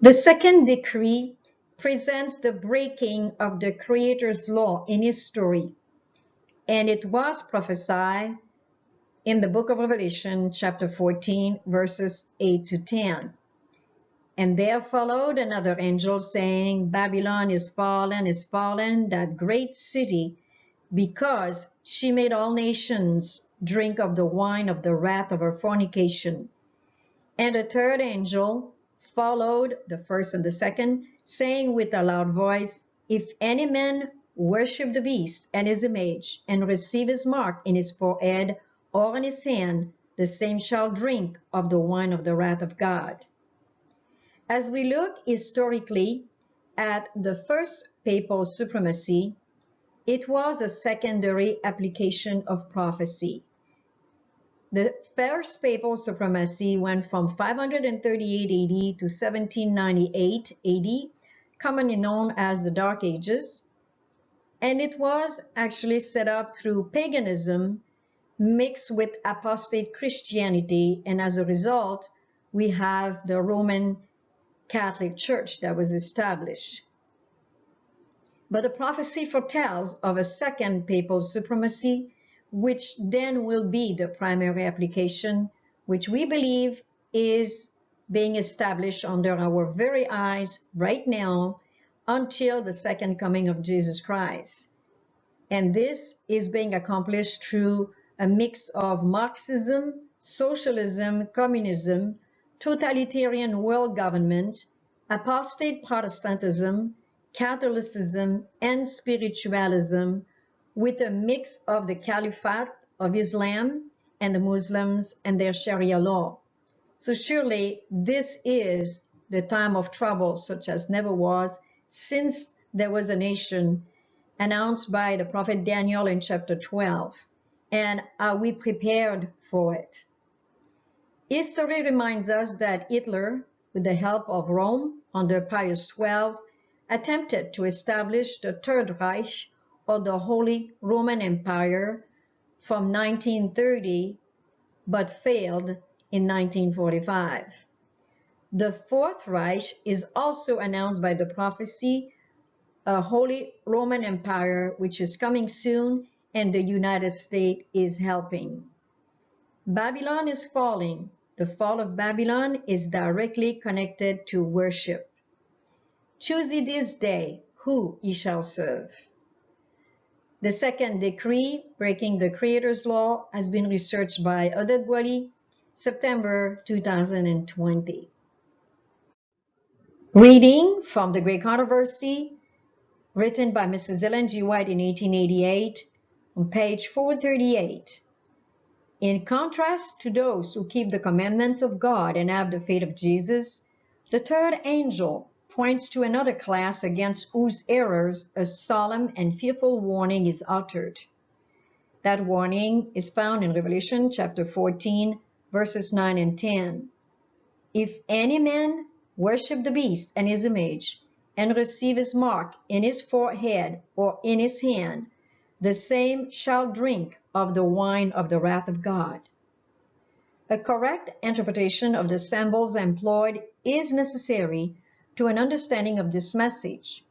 The second decree presents the breaking of the Creator's law in history, and it was prophesied in the book of Revelation, chapter 14, verses 8 to 10. And there followed another angel saying, Babylon is fallen, that great city, because she made all nations drink of the wine of the wrath of her fornication. And a third angel followed the first and the second, saying with a loud voice, If any man worship the beast and his image, and receive his mark in his forehead or in his hand, the same shall drink of the wine of the wrath of God. As we look historically at the first papal supremacy, it was a secondary application of prophecy. The first papal supremacy went from 538 AD to 1798 AD, commonly known as the Dark Ages, and it was actually set up through paganism mixed with apostate Christianity, and as a result, we have the Roman Catholic Church that was established. But the prophecy foretells of a second papal supremacy, which then will be the primary application, which we believe is being established under our very eyes right now until the second coming of Jesus Christ. And this is being accomplished through a mix of Marxism, socialism, communism, totalitarian world government, apostate Protestantism, Catholicism, and spiritualism, with a mix of the Caliphate of Islam and the Muslims and their Sharia law. So surely this is the time of trouble such as never was since there was a nation announced by the prophet Daniel in chapter 12. And are we prepared for it? History reminds us that Hitler, with the help of Rome under Pius XII, attempted to establish the Third Reich, or the Holy Roman Empire, from 1930, but failed in 1945. The Fourth Reich is also announced by the prophecy, a Holy Roman Empire, which is coming soon, and the United States is helping. Babylon is falling. The fall of Babylon is directly connected to worship. Choose ye this day who ye shall serve. The second decree, breaking the Creator's law, has been researched by Odette Boily, September 2020. Reading from The Great Controversy, written by Mrs. Ellen G. White in 1888, on page 438. In contrast to those who keep the commandments of God and have the faith of Jesus, the third angel points to another class against whose errors a solemn and fearful warning is uttered. That warning is found in Revelation chapter 14, verses 9 and 10. If any man worship the beast and his image, and receive his mark in his forehead or in his hand, the same shall drink of the wine of the wrath of God. A correct interpretation of the symbols employed is necessary to an understanding of this message.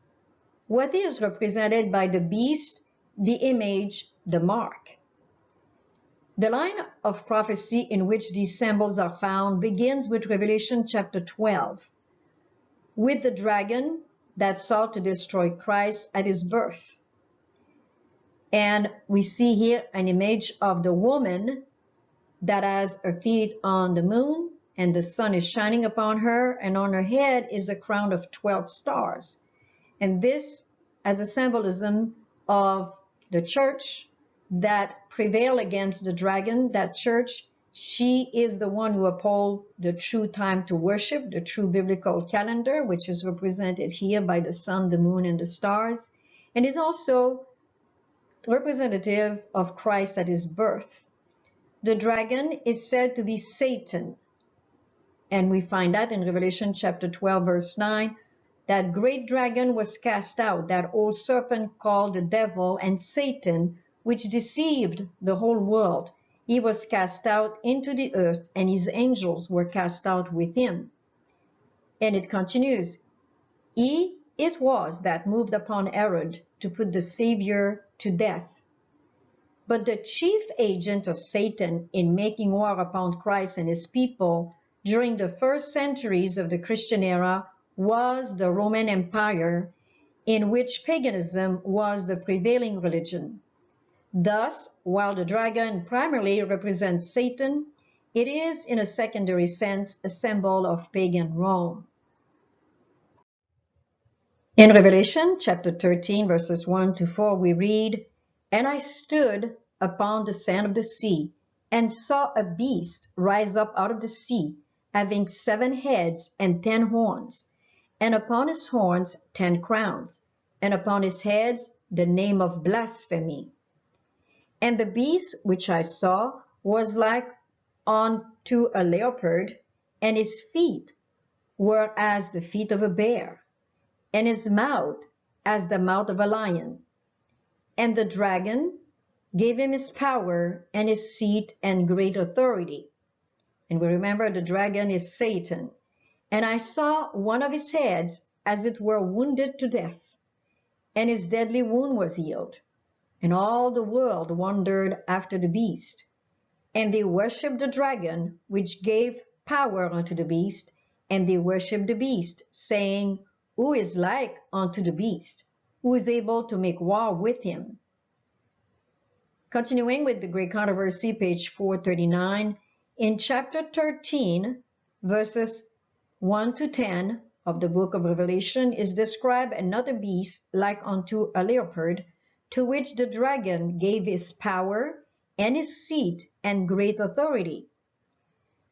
What is represented by the beast, the image, the mark? The line of prophecy in which these symbols are found begins with Revelation chapter 12, with the dragon that sought to destroy Christ at his birth. And we see here an image of the woman that has her feet on the moon, and the sun is shining upon her, and on her head is a crown of 12 stars. And this as a symbolism of the church that prevailed against the dragon. That church, she is the one who upholds the true time to worship, the true biblical calendar, which is represented here by the sun, the moon, and the stars, and is also representative of Christ at his birth. The dragon is said to be Satan, and we find that in Revelation chapter 12, verse 9, that great dragon was cast out, that old serpent called the devil and Satan, which deceived the whole world. He was cast out into the earth, and his angels were cast out with him. And it continues, it was that moved upon Herod to put the Savior to death. But the chief agent of Satan in making war upon Christ and his people during the first centuries of the Christian era was the Roman Empire, in which paganism was the prevailing religion. Thus, while the dragon primarily represents Satan, it is, in a secondary sense, a symbol of pagan Rome. In Revelation chapter 13, verses 1 to 4, we read, "And I stood upon the sand of the sea, and saw a beast rise up out of the sea, having 7 heads and 10 horns, and upon his horns 10 crowns, and upon his heads the name of blasphemy. And the beast which I saw was like unto a leopard, and his feet were as the feet of a bear, and his mouth as the mouth of a lion. And the dragon gave him his power and his seat and great authority." And we remember the dragon is Satan. "And I saw one of his heads as it were wounded to death, and his deadly wound was healed. And all the world wondered after the beast. And they worshipped the dragon, which gave power unto the beast, and they worshipped the beast, saying, Who is like unto the beast? Who is able to make war with him?" Continuing with the Great Controversy, page 439, in chapter 13, verses 1 to 10 of the book of Revelation is described another beast like unto a leopard, to which the dragon gave his power and his seat and great authority.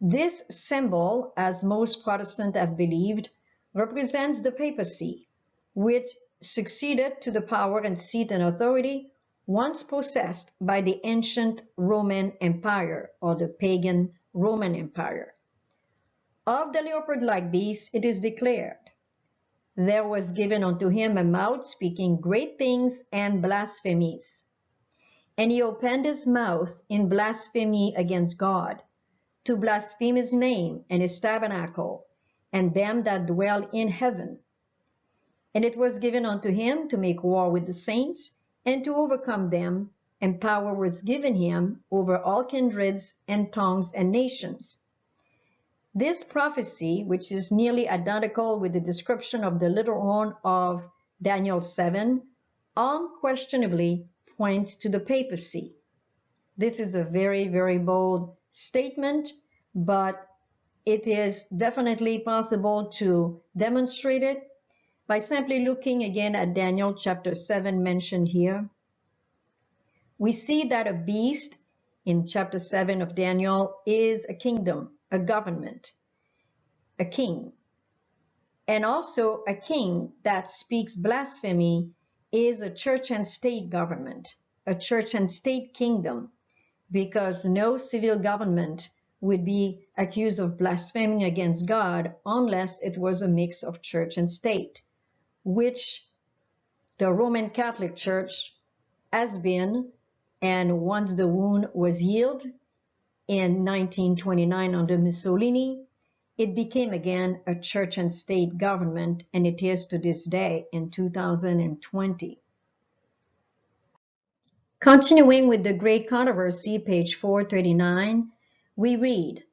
This symbol, as most Protestants have believed, represents the papacy, which succeeded to the power and seat and authority once possessed by the ancient Roman Empire, or the pagan Roman Empire. Of the leopard-like beast it is declared, "There was given unto him a mouth speaking great things and blasphemies. And he opened his mouth in blasphemy against God, to blaspheme his name and his tabernacle, and them that dwell in heaven. And it was given unto him to make war with the saints, and to overcome them, and power was given him over all kindreds and tongues and nations." This prophecy, which is nearly identical with the description of the little horn of Daniel 7, unquestionably points to the papacy. This is a very, very bold statement, but it is definitely possible to demonstrate it by simply looking again at Daniel chapter 7 mentioned here. We see that a beast in chapter 7 of Daniel is a kingdom, a government, a king. And also a king that speaks blasphemy is a church and state government, a church and state kingdom, because no civil government would be accused of blaspheming against God unless it was a mix of church and state, which the Roman Catholic Church has been, and once the wound was healed in 1929 under Mussolini, it became again a church and state government, and it is to this day in 2020. Continuing with the Great Controversy, page 439, we read,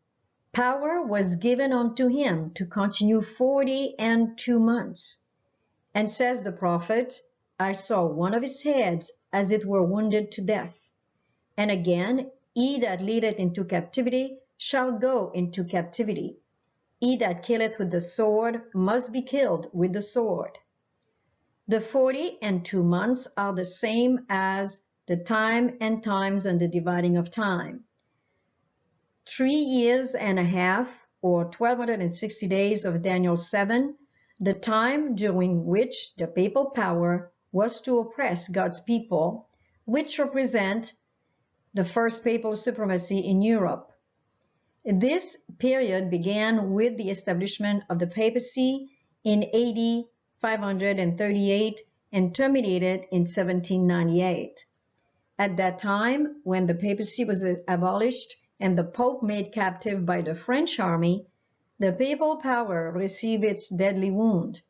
"Power was given unto him to continue 42 months. And says the prophet, I saw one of his heads as it were wounded to death. And again, he that leadeth into captivity shall go into captivity. He that killeth with the sword must be killed with the sword." The 42 months are the same as the time and times and the dividing of time. 3 years and a half, or 1260 days of Daniel 7, the time during which the papal power was to oppress God's people, which represent the first papal supremacy in Europe. This period began with the establishment of the papacy in AD 538 and terminated in 1798. At that time, when the papacy was abolished and the Pope made captive by the French army, The papal power received its deadly wound,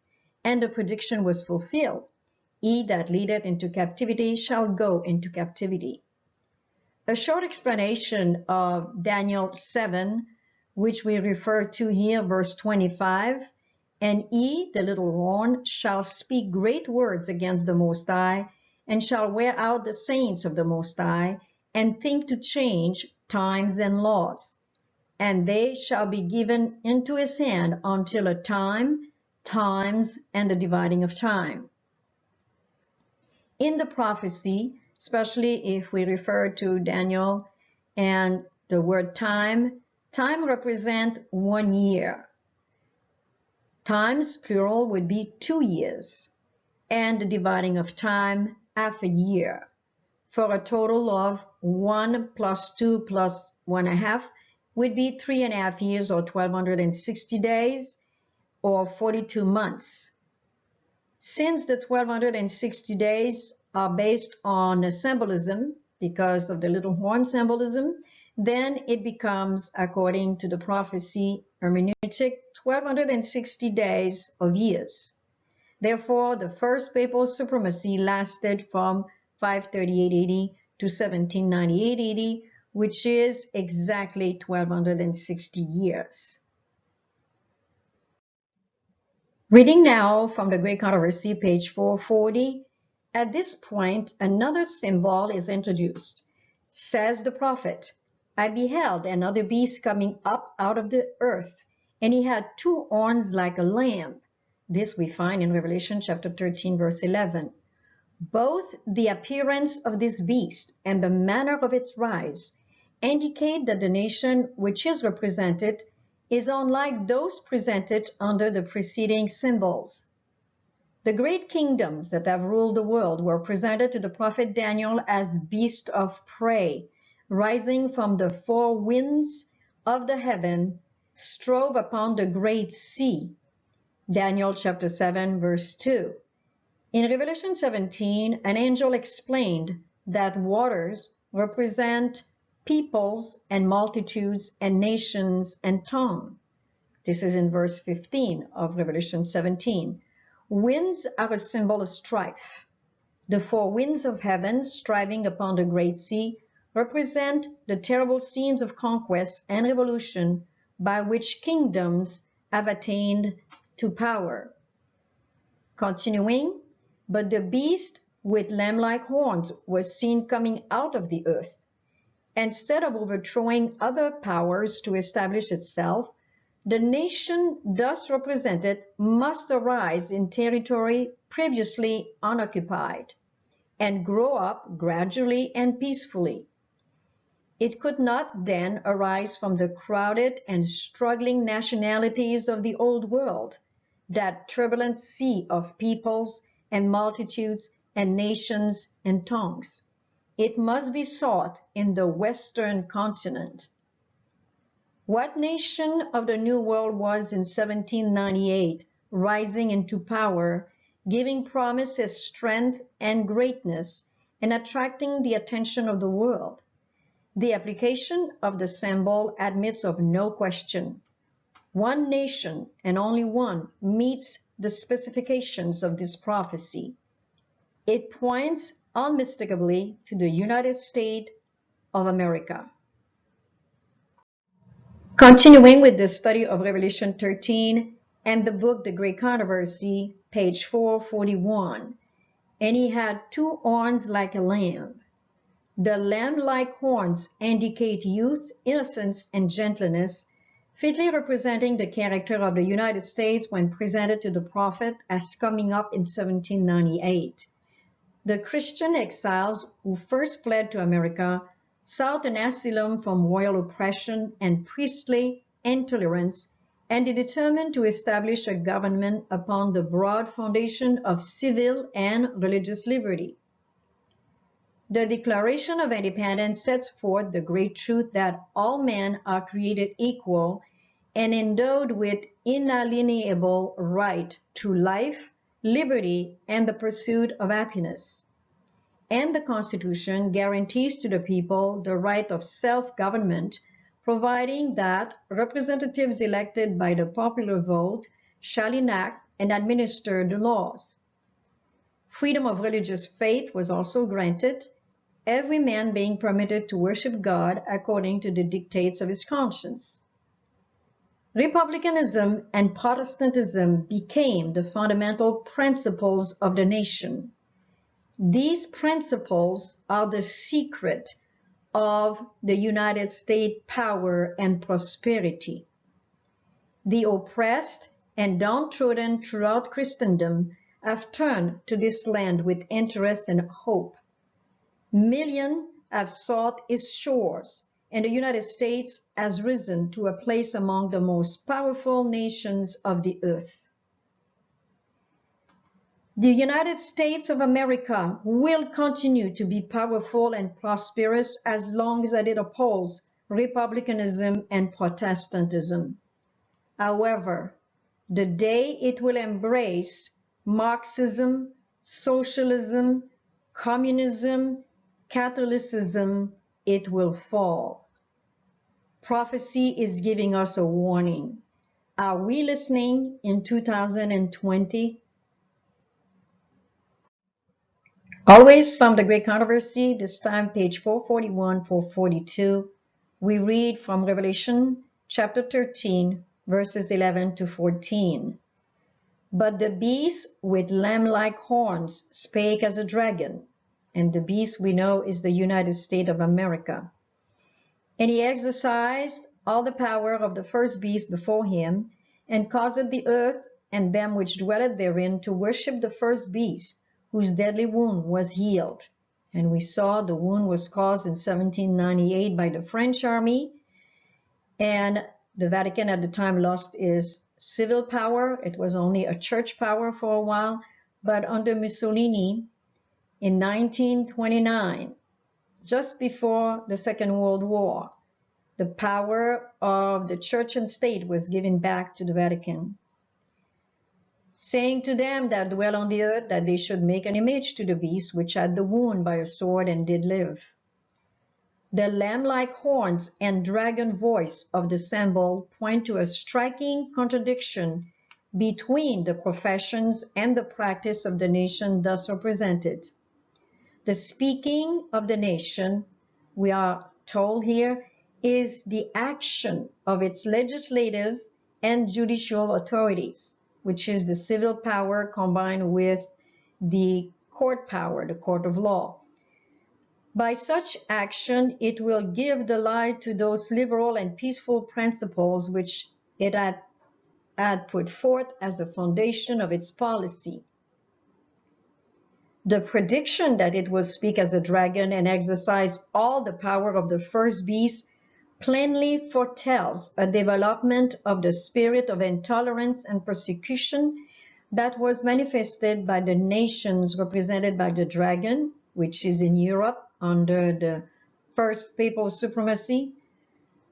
and the prediction was fulfilled. He that leadeth into captivity shall go into captivity. A short explanation of Daniel 7, which we refer to here, verse 25, and he, the little horn, shall speak great words against the Most High, and shall wear out the saints of the Most High, and think to change times and laws. And they shall be given into his hand until a time, times, and the dividing of time. In the prophecy, especially if we refer to Daniel and the word time, time represents 1 year. Times, plural, would be 2 years, and the dividing of time, half a year, for a total of 1 plus 2 plus 1.5 would be 3.5 years, or 1260 days, or 42 months. Since the 1260 days are based on symbolism, because of the little horn symbolism, then it becomes, according to the prophecy hermeneutic, 1260 days of years. Therefore, the first papal supremacy lasted from 538 AD to 1798 AD, which is exactly 1260 years. Reading now from the Great Controversy, page 440. At this point, another symbol is introduced. Says the prophet, I beheld another beast coming up out of the earth, and he had 2 horns like a lamb. This we find in Revelation chapter 13, verse 11. Both the appearance of this beast and the manner of its rise indicate that the nation which is represented is unlike those presented under the preceding symbols. The great kingdoms that have ruled the world were presented to the prophet Daniel as beasts of prey, rising from the 4 winds of the heaven, strove upon the great sea. Daniel chapter 7, verse 2. In Revelation 17, an angel explained that waters represent peoples and multitudes and nations and tongues. This is in verse 15 of Revelation 17. Winds are a symbol of strife. The 4 winds of heaven striving upon the great sea represent the terrible scenes of conquest and revolution by which kingdoms have attained to power. Continuing, but the beast with lamb-like horns was seen coming out of the earth. Instead of overthrowing other powers to establish itself, the nation thus represented must arise in territory previously unoccupied and grow up gradually and peacefully. It could not then arise from the crowded and struggling nationalities of the old world, that turbulent sea of peoples and multitudes and nations and tongues. It must be sought in the Western continent. What nation of the New World was in 1798 rising into power, giving promises strength and greatness, and attracting the attention of the world? The application of the symbol admits of no question. One nation, and only one, meets the specifications of this prophecy. It points unmistakably to the United States of America. Continuing with the study of Revelation 13 and the book The Great Controversy, page 441. And he had 2 horns like a lamb. The lamb-like horns indicate youth, innocence, and gentleness, fitly representing the character of the United States when presented to the prophet as coming up in 1798. The Christian exiles who first fled to America sought an asylum from royal oppression and priestly intolerance, and they determined to establish a government upon the broad foundation of civil and religious liberty. The Declaration of Independence sets forth the great truth that all men are created equal and endowed with inalienable right to life, liberty, and the pursuit of happiness. And the Constitution guarantees to the people the right of self-government, providing that representatives elected by the popular vote shall enact and administer the laws. Freedom of religious faith was also granted, every man being permitted to worship God according to the dictates of his conscience. Republicanism and Protestantism became the fundamental principles of the nation. These principles are the secret of the United States power and prosperity. The oppressed and downtrodden throughout Christendom have turned to this land with interest and hope. Millions have sought its shores, and the United States has risen to a place among the most powerful nations of the earth. The United States of America will continue to be powerful and prosperous as long as it upholds republicanism and Protestantism. However, the day it will embrace Marxism, socialism, communism, Catholicism, it will fall. Prophecy is giving us a warning. Are we listening in 2020? Always from the Great Controversy, this time page 441, 442, we read from Revelation chapter 13, verses 11 to 14. But the beast with lamb-like horns spake as a dragon, and the beast we know is the United States of America. And he exercised all the power of the first beast before him, and caused the earth and them which dwelleth therein to worship the first beast, whose deadly wound was healed. And we saw the wound was caused in 1798 by the French army, and the Vatican at the time lost its civil power. It was only a church power for a while, but under Mussolini in 1929, just before the Second World War, the power of the church and state was given back to the Vatican, saying to them that dwell on the earth that they should make an image to the beast which had the wound by a sword and did live. The lamb-like horns and dragon voice of the symbol point to a striking contradiction between the professions and the practice of the nation thus represented. The speaking of the nation, we are told here, is the action of its legislative and judicial authorities, which is the civil power combined with the court power, the court of law. By such action, it will give the lie to those liberal and peaceful principles which it had put forth as the foundation of its policy. The prediction that it will speak as a dragon and exercise all the power of the first beast plainly foretells a development of the spirit of intolerance and persecution that was manifested by the nations represented by the dragon, which is in Europe under the first papal supremacy,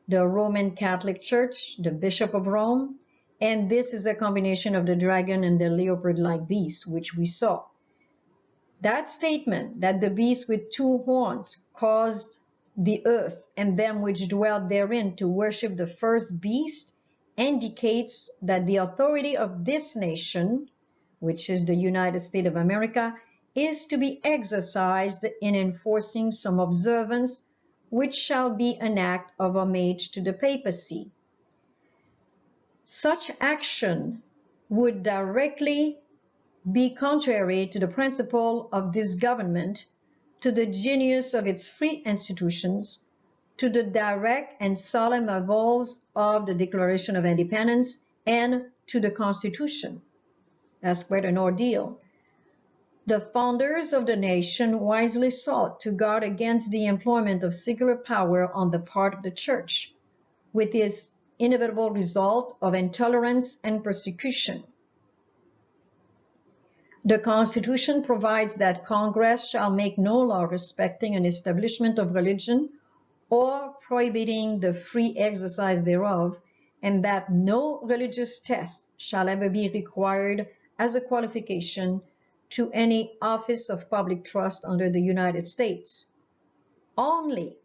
the Roman Catholic Church, the Bishop of Rome, and this is a combination of the dragon and the leopard-like beast, which we saw. That statement that the beast with two horns caused the earth and them which dwell therein to worship the first beast indicates that the authority of this nation, which is the United States of America, is to be exercised in enforcing some observance which shall be an act of homage to the papacy. Such action would directly be contrary to the principle of this government, to the genius of its free institutions, to the direct and solemn avowals of the Declaration of Independence, and to the Constitution. That's quite an ordeal. The founders of the nation wisely sought to guard against the employment of secular power on the part of the Church, with its inevitable result of intolerance and persecution. The Constitution provides that Congress shall make no law respecting an establishment of religion or prohibiting the free exercise thereof, and that no religious test shall ever be required as a qualification to any office of public trust under the United States. Only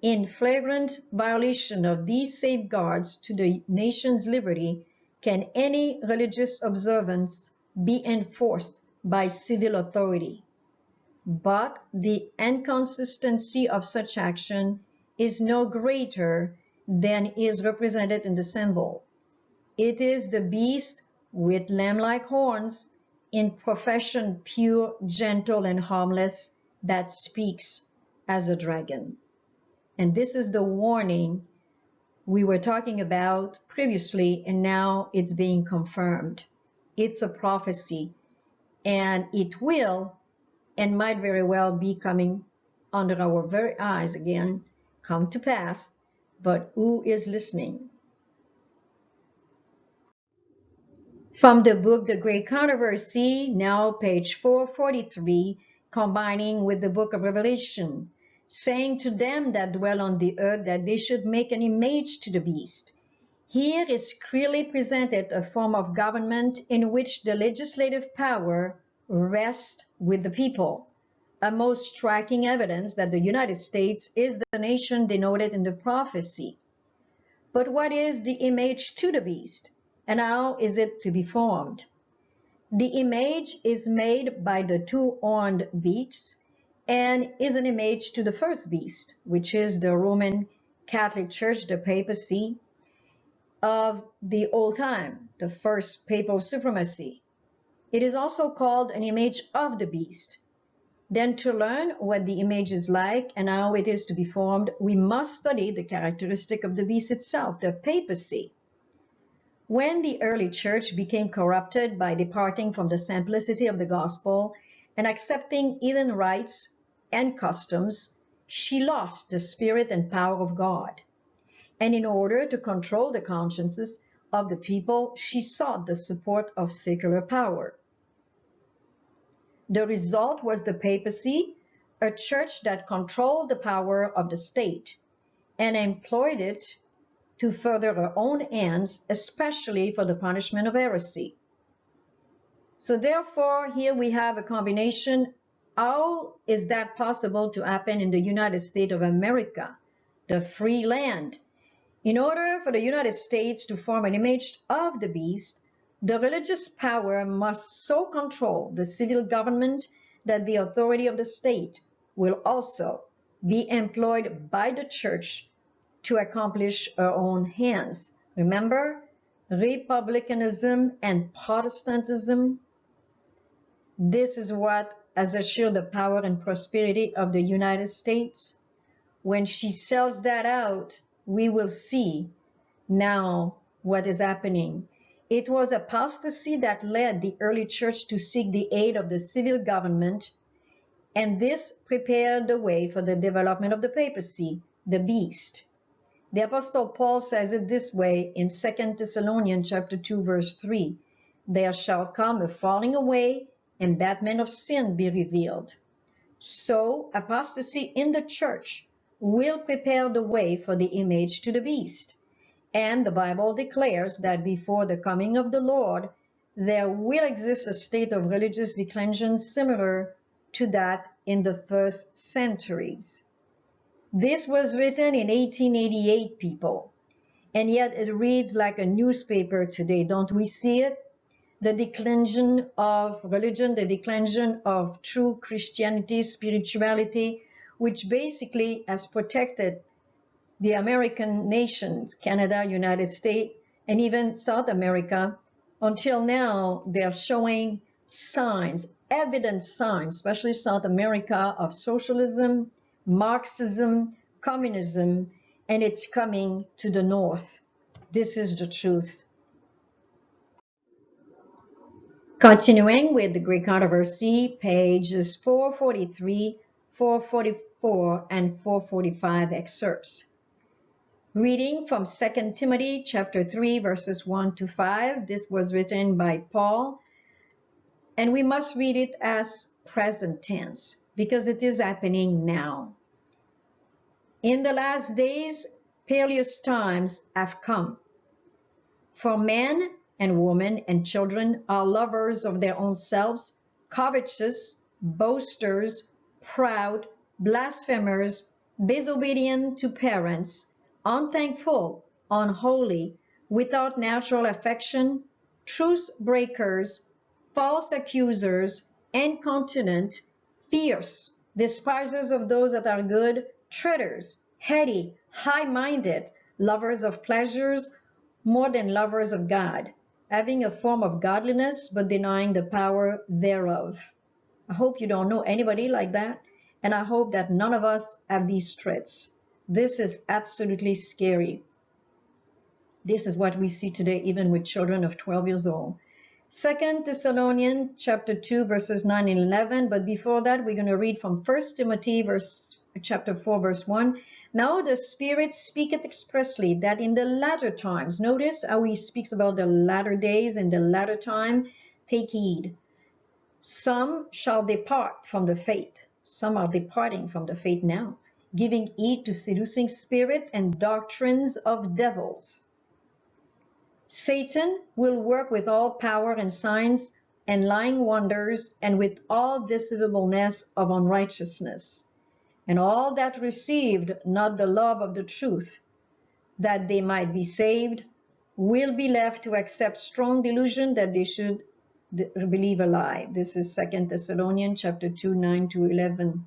In flagrant violation of these safeguards to the nation's liberty, can any religious observance be enforced by civil authority. But the inconsistency of such action is no greater than is represented in the symbol. It is the beast with lamb-like horns, in profession pure, gentle, and harmless, that speaks as a dragon. And this is the warning we were talking about previously, and now it's being confirmed. It's a prophecy, and it will and might very well be coming under our very eyes again, come to pass, but who is listening? From the book The Great Controversy, now page 443, combining with the book of Revelation, saying to them that dwell on the earth that they should make an image to the beast. Here is clearly presented a form of government in which the legislative power rests with the people, a most striking evidence that the United States is the nation denoted in the prophecy. But what is the image to the beast, and how is it to be formed? The image is made by the two horned beasts and is an image to the first beast, which is the Roman Catholic Church, the papacy of the old time, the first papal supremacy. It is also called an image of the beast. Then, to learn what the image is like and how it is to be formed, we must study the characteristic of the beast itself, the papacy. When the early church became corrupted by departing from the simplicity of the gospel and accepting heathen rites and customs, she lost the spirit and power of God. And in order to control the consciences of the people, she sought the support of secular power. The result was the papacy, a church that controlled the power of the state and employed it to further her own ends, especially for the punishment of heresy. So therefore, here we have a combination. How is that possible to happen in the United States of America, the free land? In order for the United States to form an image of the beast, the religious power must so control the civil government that the authority of the state will also be employed by the church to accomplish her own ends. Remember, republicanism and Protestantism, this is what has assured the power and prosperity of the United States. When she sells that out, we will see now what is happening. It was apostasy that led the early church to seek the aid of the civil government, and this prepared the way for the development of the papacy, the beast. The Apostle Paul says it this way in 2 Thessalonians chapter 2, verse 3, "There shall come a falling away, and that man of sin be revealed." So apostasy in the church will prepare the way for the image to the beast. And the Bible declares that before the coming of the Lord, there will exist a state of religious declension similar to that in the first centuries. This was written in 1888, people, and yet it reads like a newspaper today. Don't we see it? The declension of religion, the declension of true Christianity, spirituality, which basically has protected the American nations, Canada, United States, and even South America. Until now, they're showing signs, evident signs, especially South America, of socialism, Marxism, communism, and it's coming to the north. This is the truth. Continuing with the Great Controversy, pages 443, 444, and 445 excerpts. Reading from 2 Timothy chapter 3, verses 1 to 5. This was written by Paul, and we must read it as present tense because it is happening now. In the last days, perilous times have come. For men and women and children are lovers of their own selves, covetous, boasters, proud, blasphemers, disobedient to parents, unthankful, unholy, without natural affection, truce breakers, false accusers, incontinent, fierce, despisers of those that are good, traitors, heady, high-minded, lovers of pleasures more than lovers of God, having a form of godliness but denying the power thereof. I hope you don't know anybody like that, and I hope that none of us have these traits. This is absolutely scary. This is what we see today, even with children of 12 years old. 2 Thessalonians chapter 2, verses 9 and 11. But before that, we're going to read from 1 Timothy chapter 4, verse 1. Now the Spirit speaketh expressly that in the latter times, notice how he speaks about the latter days and the latter time, take heed. Some shall depart from the faith. Some are departing from the faith now, giving heed to seducing spirit and doctrines of devils. Satan will work with all power and signs and lying wonders and with all deceivableness of unrighteousness. And all that received not the love of the truth, that they might be saved, will be left to accept strong delusion that they should believe a lie. This is 2 Thessalonians chapter 2, 9 to 11.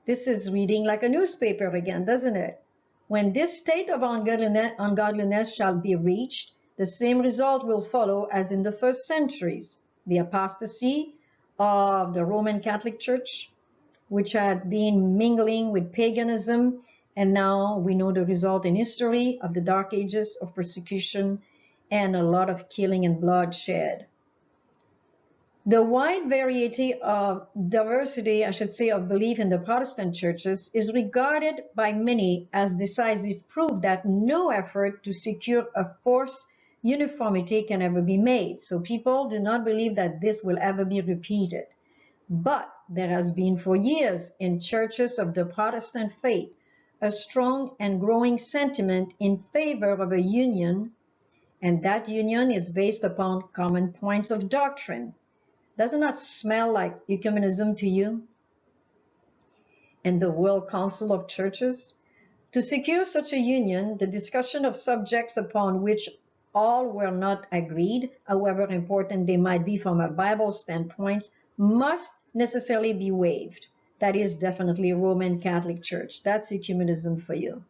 This is reading like a newspaper again, doesn't it? When this state of ungodliness shall be reached, the same result will follow as in the first centuries. The apostasy of the Roman Catholic Church, which had been mingling with paganism, and now we know the result in history of the Dark Ages of persecution and a lot of killing and bloodshed. The wide diversity, of belief in the Protestant churches is regarded by many as decisive proof that no effort to secure a forced uniformity can ever be made. So people do not believe that this will ever be repeated. But there has been for years in churches of the Protestant faith a strong and growing sentiment in favor of a union, and that union is based upon common points of doctrine. Does it not smell like ecumenism to you? And the World Council of Churches? To secure such a union, the discussion of subjects upon which all were not agreed, however important they might be from a Bible standpoint, must necessarily be waived. That is definitely Roman Catholic Church. That's ecumenism for you.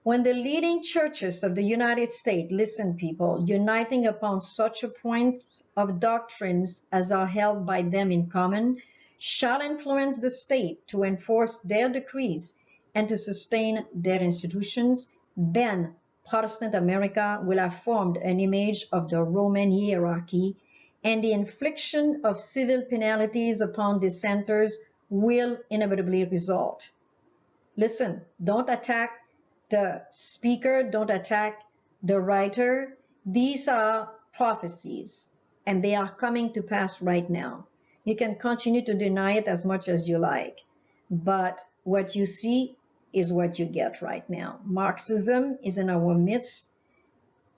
When the leading churches of the United States, listen people, uniting upon such a point of doctrines as are held by them in common, shall influence the state to enforce their decrees and to sustain their institutions, then Protestant America will have formed an image of the Roman hierarchy, and the infliction of civil penalties upon dissenters will inevitably result. Listen, don't attack the speaker, don't attack the writer. These are prophecies, and they are coming to pass right now. You can continue to deny it as much as you like, but what you see is what you get right now. Marxism is in our midst,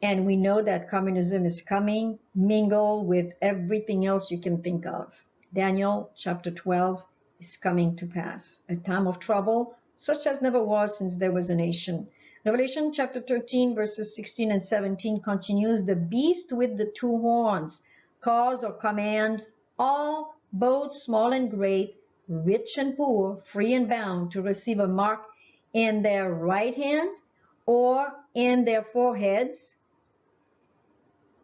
and we know that communism is coming, mingled with everything else you can think of. Daniel chapter 12 is coming to pass, a time of trouble, such as never was since there was a nation. Revelation chapter 13, verses 16 and 17 continues, the beast with the two horns calls or commands all, both small and great, rich and poor, free and bound, to receive a mark in their right hand or in their foreheads.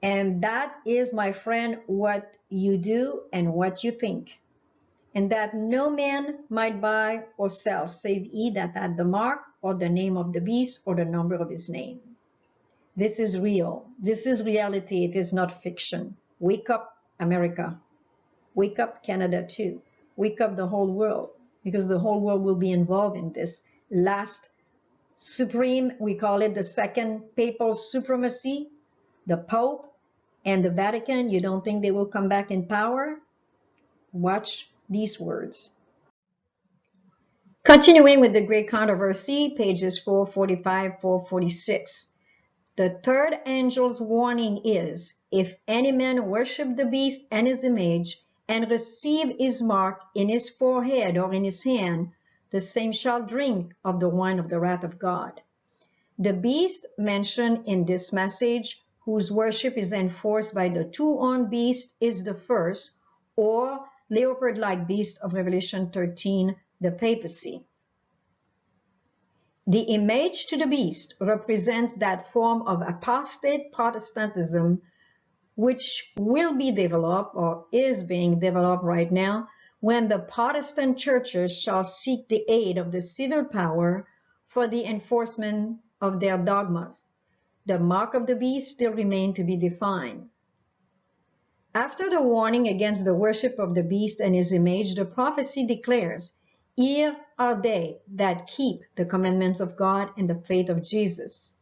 And that is, my friend, what you do and what you think. And that no man might buy or sell, save he that had the mark or the name of the beast or the number of his name. This is real. This is reality. It is not fiction. Wake up, America. Wake up, Canada too. Wake up the whole world, because the whole world will be involved in this last supreme, we call it the second papal supremacy, the Pope and the Vatican. You don't think they will come back in power? Watch these words. Continuing with the great controversy, pages 445, 446. The third angel's warning is, if any man worship the beast and his image, and receive his mark in his forehead or in his hand, the same shall drink of the wine of the wrath of God. The beast mentioned in this message, whose worship is enforced by the two-horned beast, is the first, or leopard-like beast of Revelation 13, the papacy. The image to the beast represents that form of apostate Protestantism which will be developed or is being developed right now when the Protestant churches shall seek the aid of the civil power for the enforcement of their dogmas. The mark of the beast still remains to be defined. After the warning against the worship of the beast and his image, the prophecy declares, "Here are they that keep the commandments of God and the faith of Jesus."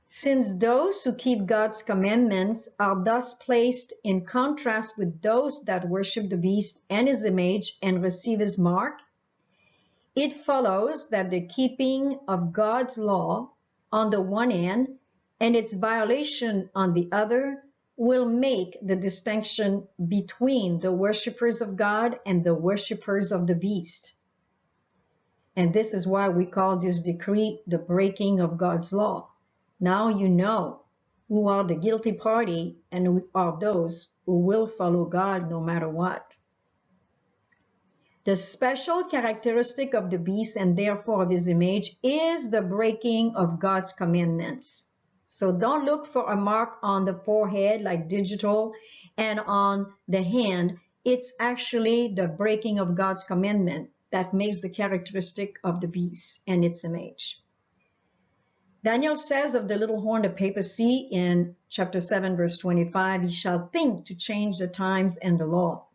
Since those who keep God's commandments are thus placed in contrast with those that worship the beast and his image and receive his mark, it follows that the keeping of God's law on the one hand and its violation on the other will make the distinction between the worshippers of God and the worshippers of the beast. And this is why we call this decree the breaking of God's law. Now you know who are the guilty party and who are those who will follow God no matter what. The special characteristic of the beast and therefore of his image is the breaking of God's commandments. So don't look for a mark on the forehead like digital and on the hand. It's actually the breaking of God's commandment that makes the characteristic of the beast and its image. Daniel says of the little horn, the papacy, in chapter 7, verse 25, he shall think to change the times and the law.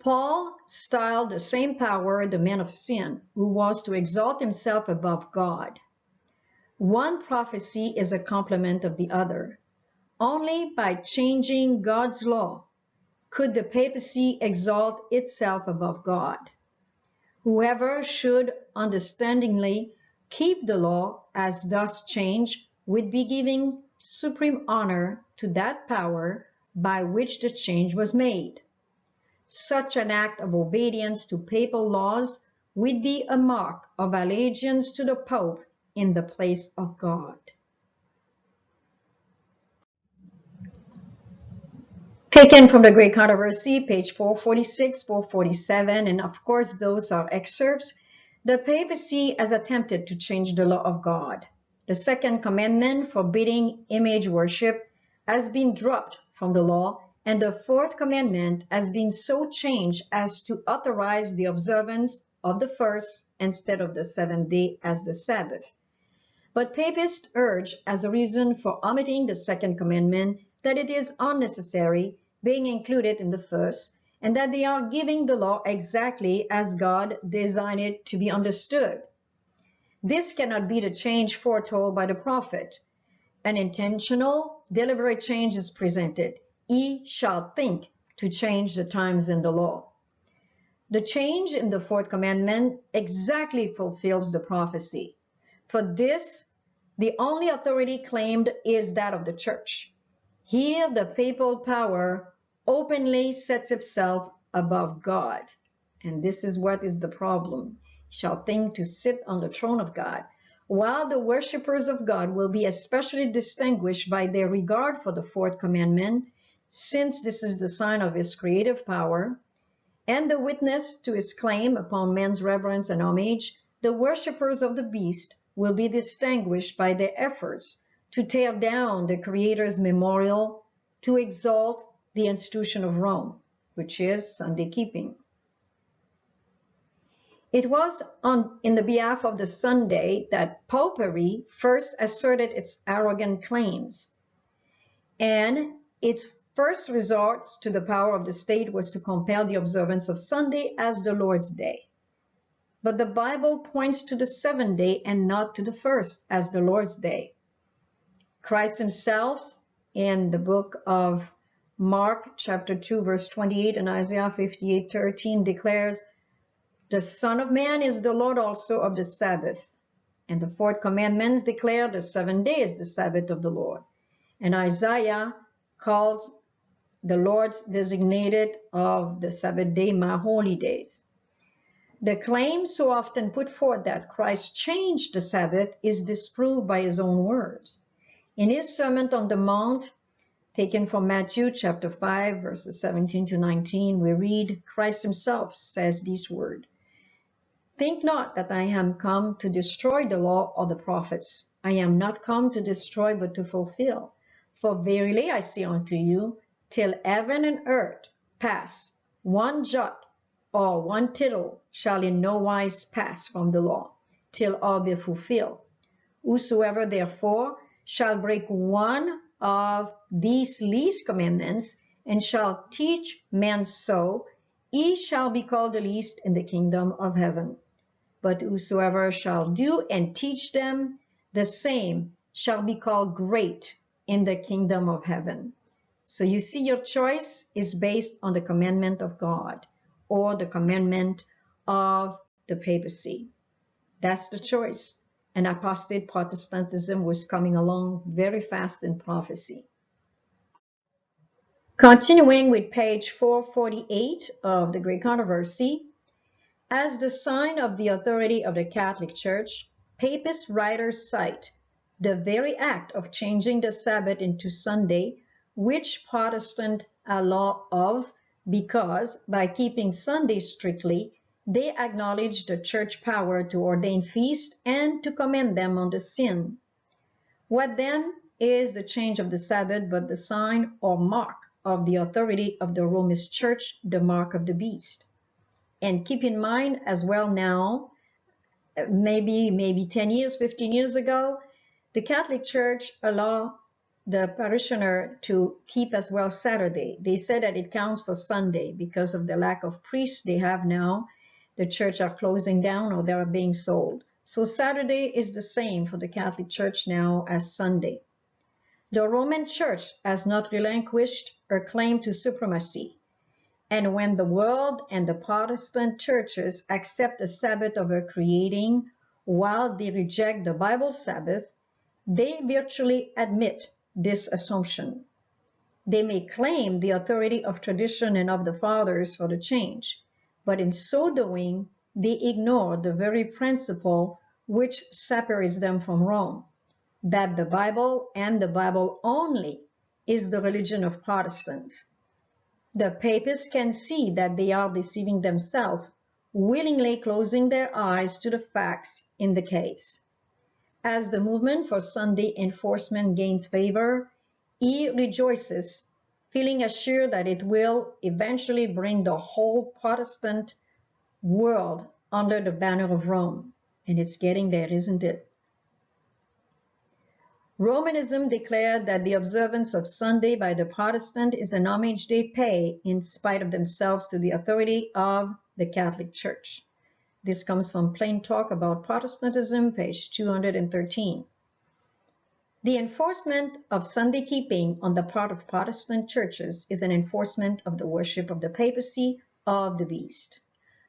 Paul styled the same power the man of sin, who was to exalt himself above God. One prophecy is a complement of the other. Only by changing God's law could the papacy exalt itself above God. Whoever should understandingly keep the law as thus changed would be giving supreme honor to that power by which the change was made. Such an act of obedience to papal laws would be a mark of allegiance to the Pope in the place of God. Taken from the Great Controversy, page 446, 447, and of course those are excerpts. The papacy has attempted to change the law of God. The second commandment forbidding image worship has been dropped from the law, and the fourth commandment has been so changed as to authorize the observance of the first instead of the seventh day as the Sabbath. But papists urge as a reason for omitting the second commandment that it is unnecessary being included in the first, and that they are giving the law exactly as God designed it to be understood. This cannot be the change foretold by the prophet. An intentional, deliberate change is presented. He shall think to change the times in the law. The change in the fourth commandment exactly fulfills the prophecy. For this, the only authority claimed is that of the church. Here, the papal power openly sets itself above God. And this is what is the problem. He shall think to sit on the throne of God, while the worshippers of God will be especially distinguished by their regard for the fourth commandment, since this is the sign of his creative power, and the witness to his claim upon man's reverence and homage. The worshippers of the beast will be distinguished by their efforts to tear down the Creator's memorial, to exalt the institution of Rome, which is Sunday keeping. It was in the behalf of the Sunday that Popery first asserted its arrogant claims, and its first resort to the power of the state was to compel the observance of Sunday as the Lord's Day. But the Bible points to the seventh day and not to the first as the Lord's Day. Christ himself, in the book of Mark chapter 2 verse 28 and Isaiah 58:13, declares, "The Son of Man is the Lord also of the Sabbath." And the fourth commandments declare the 7th day is the Sabbath of the Lord. And Isaiah calls the Lord's designated of the Sabbath day my holy days. The claim so often put forth that Christ changed the Sabbath is disproved by his own words. In his Sermon on the Mount, taken from Matthew chapter 5, verses 17 to 19, we read, Christ himself says these words, "Think not that I am come to destroy the law or the prophets. I am not come to destroy, but to fulfill. For verily I say unto you, till heaven and earth pass, one jot or one tittle shall in no wise pass from the law, till all be fulfilled. Whosoever therefore shall break one of these least commandments, and shall teach men so, he shall be called the least in the kingdom of heaven. But whosoever shall do and teach them, the same shall be called great in the kingdom of heaven." So you see, your choice is based on the commandment of God or the commandment of the papacy. That's the choice. And apostate Protestantism was coming along very fast in prophecy. Continuing with page 448 of the Great Controversy, as the sign of the authority of the Catholic Church, papist writers cite the very act of changing the Sabbath into Sunday, which Protestants allow of, because by keeping Sunday strictly, they acknowledge the church power to ordain feasts and to commend them on the sin. What then is the change of the Sabbath but the sign or mark of the authority of the Roman Church, the mark of the beast? And keep in mind as well now, maybe 10 years, 15 years ago, the Catholic Church allowed the parishioner to keep as well Saturday. They said that it counts for Sunday because of the lack of priests they have now. The church are closing down or they are being sold. So Saturday is the same for the Catholic Church now as Sunday. The Roman Church has not relinquished her claim to supremacy. And when the world and the Protestant churches accept the Sabbath of her creating while they reject the Bible Sabbath, they virtually admit this assumption. They may claim the authority of tradition and of the fathers for the change, but in so doing, they ignore the very principle which separates them from Rome, that the Bible and the Bible only is the religion of Protestants. The papists can see that they are deceiving themselves, willingly closing their eyes to the facts in the case. As the movement for Sunday enforcement gains favor, he rejoices, feeling assured that it will eventually bring the whole Protestant world under the banner of Rome. And it's getting there, isn't it? Romanism declared that the observance of Sunday by the Protestant is an homage they pay in spite of themselves to the authority of the Catholic Church. This comes from Plain Talk About Protestantism, page 213. The enforcement of Sunday keeping on the part of Protestant churches is an enforcement of the worship of the papacy of the beast.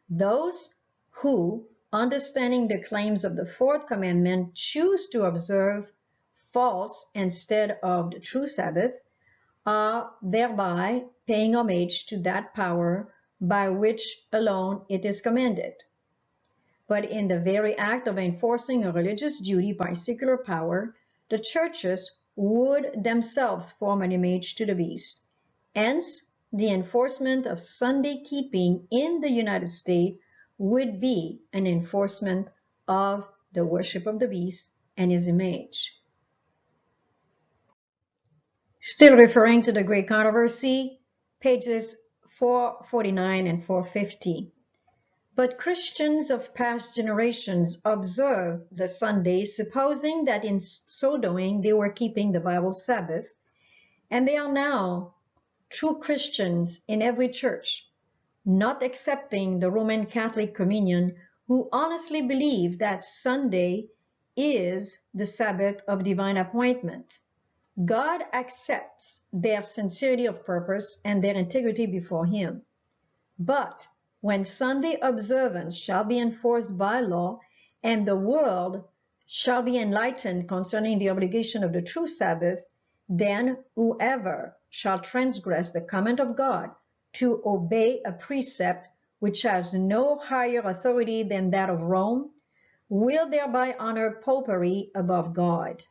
Those who, understanding the claims of the fourth commandment, choose to observe false instead of the true Sabbath, are thereby paying homage to that power by which alone it is commanded. But in the very act of enforcing a religious duty by secular power, the churches would themselves form an image to the beast. Hence, the enforcement of Sunday keeping in the United States would be an enforcement of the worship of the beast and his image. Still referring to the Great Controversy, pages 449 and 450. But Christians of past generations observe the Sunday, supposing that in so doing they were keeping the Bible Sabbath, and they are now true Christians in every church, not accepting the Roman Catholic Communion, who honestly believe that Sunday is the Sabbath of divine appointment. God accepts their sincerity of purpose and their integrity before Him. But when Sunday observance shall be enforced by law, and the world shall be enlightened concerning the obligation of the true Sabbath, then whoever shall transgress the command of God to obey a precept which has no higher authority than that of Rome, will thereby honor popery above God.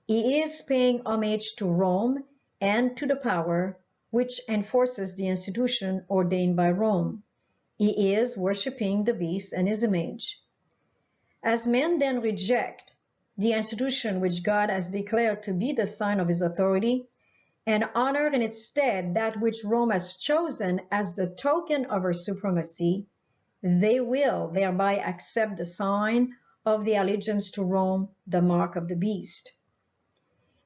He is paying homage to Rome and to the power which enforces the institution ordained by Rome. He is worshiping the beast and his image. As men then reject the institution which God has declared to be the sign of his authority, and honor in its stead that which Rome has chosen as the token of her supremacy, they will thereby accept the sign of the allegiance to Rome, the mark of the beast.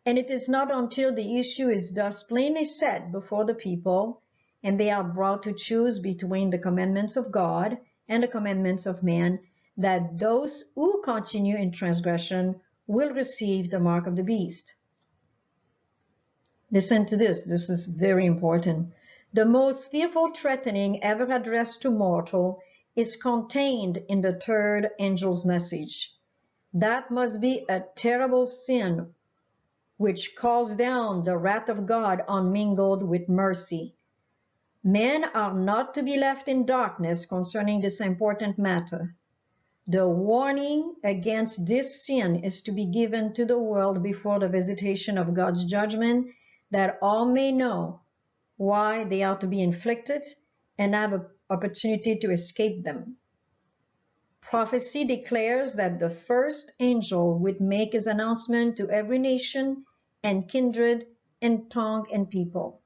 And it is not until the issue is thus plainly set before the people, and they are brought to choose between the commandments of God and the commandments of man, that those who continue in transgression will receive the mark of the beast. Listen to this. This is very important. The most fearful threatening ever addressed to mortal is contained in the third angel's message. That must be a terrible sin which calls down the wrath of God unmingled with mercy. Men are not to be left in darkness concerning this important matter. The warning against this sin is to be given to the world before the visitation of God's judgment, that all may know why they are to be inflicted and have an opportunity to escape them. Prophecy declares that the first angel would make his announcement to every nation and kindred and tongue and people.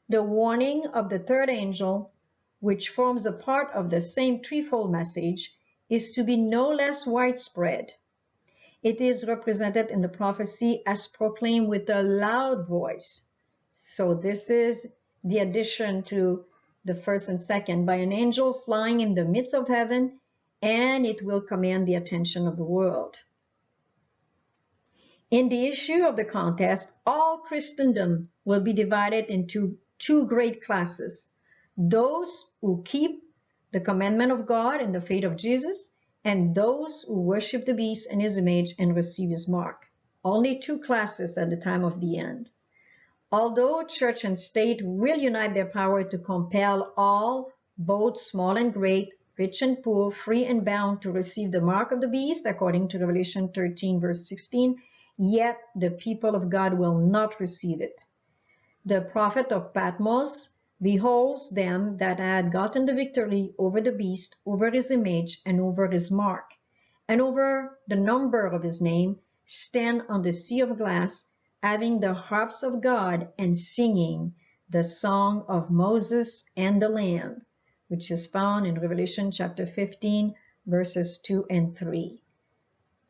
The warning of the third angel, which forms a part of the same threefold message, is to be no less widespread. It is represented in the prophecy as proclaimed with a loud voice. So this is the addition to the first and second, by an angel flying in the midst of heaven, and it will command the attention of the world. In the issue of the contest, all Christendom will be divided into two great classes: those who keep the commandment of God and the faith of Jesus, and those who worship the beast and his image and receive his mark. Only two classes at the time of the end. Although church and state will unite their power to compel all, both small and great, rich and poor, free and bound, to receive the mark of the beast, according to Revelation 13, verse 16, yet the people of God will not receive it. The prophet of Patmos beholds them that had gotten the victory over the beast, over his image, and over his mark, and over the number of his name, stand on the sea of glass, having the harps of God and singing the song of Moses and the Lamb, which is found in Revelation chapter 15, verses 2 and 3.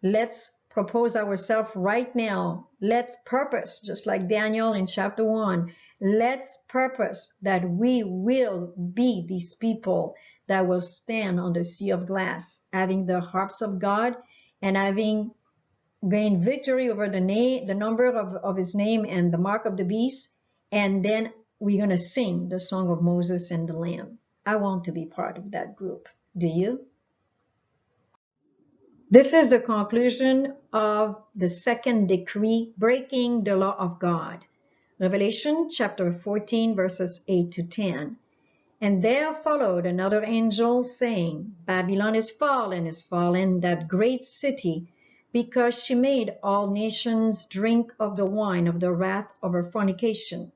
Let's propose ourselves right now. Let's purpose, just like Daniel in chapter 1, let's purpose that we will be these people that will stand on the sea of glass, having the harps of God and having gained victory over the number of his name and the mark of the beast. And then we're going to sing the song of Moses and the Lamb. I want to be part of that group. Do you? This is the conclusion of the second decree, breaking the law of God. Revelation chapter 14, verses 8 to 10. And there followed another angel, saying, Babylon is fallen, that great city, because she made all nations drink of the wine of the wrath of her fornication.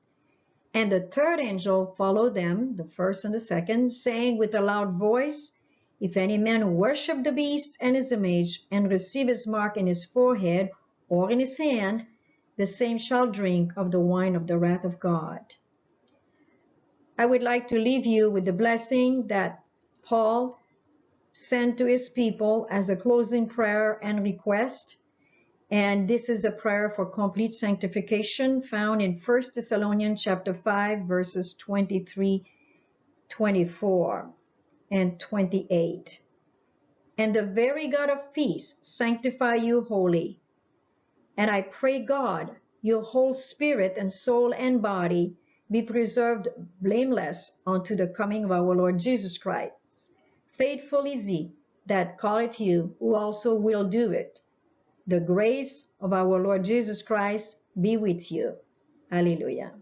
And the third angel followed them, the first and the second, saying with a loud voice, If any man worship the beast and his image, and receive his mark in his forehead or in his hand, the same shall drink of the wine of the wrath of God. I would like to leave you with the blessing that Paul sent to his people as a closing prayer and request. And this is a prayer for complete sanctification found in 1 Thessalonians chapter 5, verses 23, 24, and 28. And the very God of peace sanctify you wholly. And I pray God, your whole spirit and soul and body be preserved blameless unto the coming of our Lord Jesus Christ. Faithful is he that calleth you, who also will do it. The grace of our Lord Jesus Christ be with you. Hallelujah.